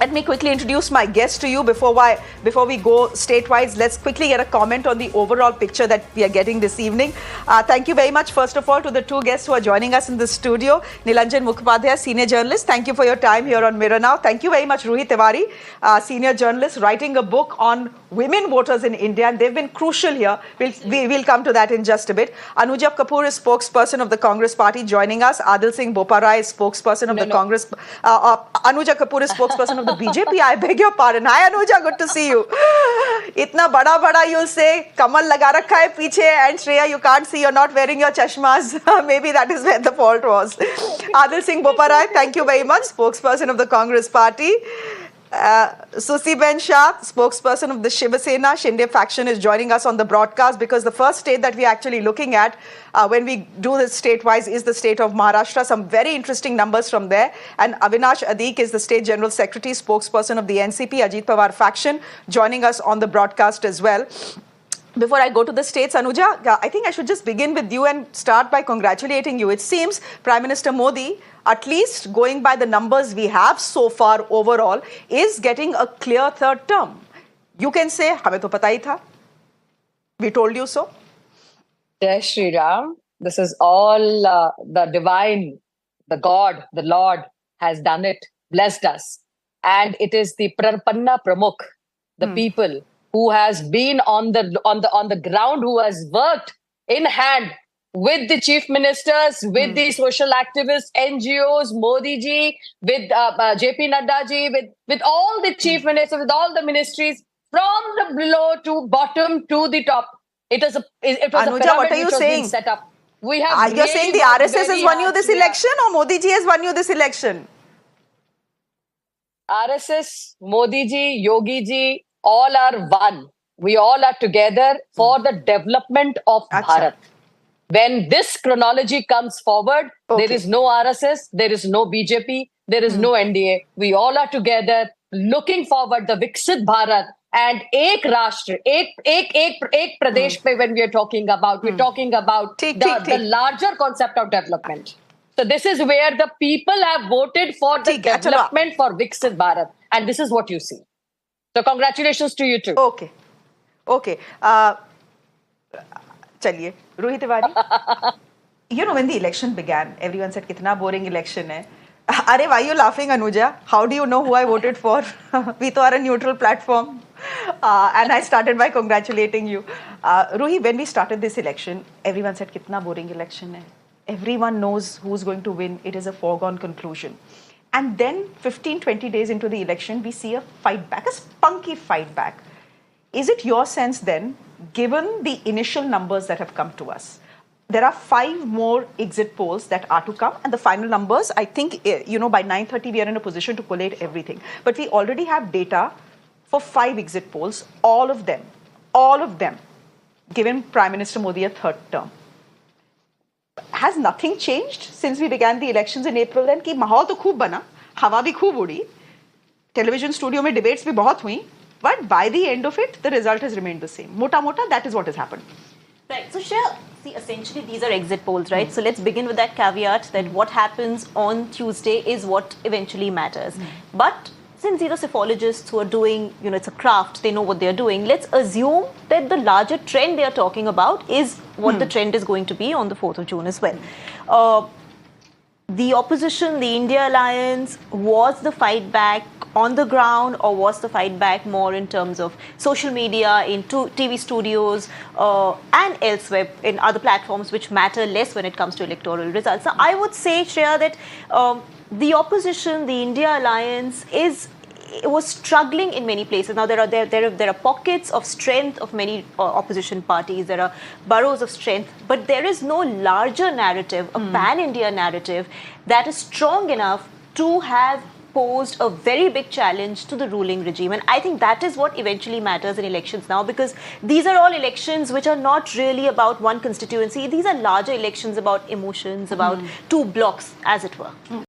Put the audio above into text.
Let me quickly introduce my guest to you before we go statewide. Let's quickly get a comment on the overall picture that we are getting this evening. Thank you very much, first of all, to the two guests who are joining us in the studio. Nilanjan Mukhopadhyay, senior journalist. Thank you for your time here on Mirror Now. Thank you very much, Ruhi Tiwari, senior journalist, writing a book on women voters in India, and they've been crucial here. We'll come to that in just a bit. Anuja Kapoor is spokesperson of the Congress party, joining us. Adil Singh Boparai is spokesperson of the Congress. Anuja Kapoor is spokesperson of the BJP. I beg your pardon. Hi Anuja, good to see you. Itna bada you'll say, Kamal laga rakha hai piche, and Shreya, you can't see, you're not wearing your chashmas. Maybe that is where the fault was. Adil Singh Boparai, thank you very much, spokesperson of the Congress party. Susi Ben Shah, spokesperson of the Shiva Sena Shinde faction, is joining us on the broadcast, because the first state that we're actually looking at when we do this state-wise is the state of Maharashtra. Some very interesting numbers from there. And Avinash Adik is the state general secretary, spokesperson of the NCP Ajit Pawar faction, joining us on the broadcast as well. Before I go to the states, Anuja, I think I should just begin with you and start by congratulating you. It seems Prime Minister Modi, at least going by the numbers we have so far overall, is getting a clear third term. You can say, hame to pata hi tha. We told you so. Jai Shri Ram. This is all the divine, the God, the Lord has done it, blessed us. And it is the Prapanna Pramukh, the people who has been on the ground, who has worked in hand with the chief ministers, with the social activists, NGOs, Modi ji, with JP Nadda ji, with all the chief ministers, with all the ministries, from the below to bottom to the top. It was Anuja, a pyramid what are you which was saying? being set up. We have You're saying the RSS has won you this election, or Modi ji has won you this election? RSS, Modi ji, Yogi ji, all are one. We all are together for the development of Bharat. When this chronology comes forward, there is no RSS, there is no BJP, there is no NDA. We all are together looking forward the Viksit Bharat and Ek Rashtra, Ek Pradesh pe when we are talking about, we're talking about the larger concept of development. So this is where the people have voted for the development for Viksit Bharat. And this is what you see. So congratulations to you too. Okay. Chaliye, Ruhi Tiwari. You know, when the election began, everyone said, "Kitna boring election hai." Are, why are you laughing, Anuja? How do you know who I voted for? We are a neutral platform. And I started by congratulating you. Ruhi, when we started this election, everyone said, "Kitna boring election hai." Everyone knows who's going to win. It is a foregone conclusion. And then 15-20 days into the election, we see a fight back, a spunky fight back. Is it your sense then, given the initial numbers that have come to us, there are 5 more exit polls that are to come, and the final numbers, I think, by 9:30 we are in a position to collate everything. But we already have data for 5 exit polls, all of them, given Prime Minister Modi a third term. Has nothing changed since we began the elections in April then? कि माहौल तो खूब बना, हवा भी खूब उड़ी, television studio में debates भी बहुत हुई, but by the end of it, the result has remained the same. Mota, that is what has happened. Right. So, Shreya, see, essentially these are exit polls, right? So let's begin with that caveat that what happens on Tuesday is what eventually matters. But since these are psephologists who are doing, it's a craft, they know what they're doing, let's assume that the larger trend they are talking about is what the trend is going to be on the 4th of June as well. The opposition, the India Alliance, was the fight back on the ground, or was the fight back more in terms of social media, in TV studios, and elsewhere in other platforms which matter less when it comes to electoral results? So I would say, Shreya, that the opposition, the India Alliance, was struggling in many places. Now there are pockets of strength of many opposition parties. There are burrows of strength, but there is no larger narrative, a pan-India narrative that is strong enough to have posed a very big challenge to the ruling regime. And I think that is what eventually matters in elections now, because these are all elections which are not really about one constituency. These are larger elections about emotions, about 2 blocks, as it were.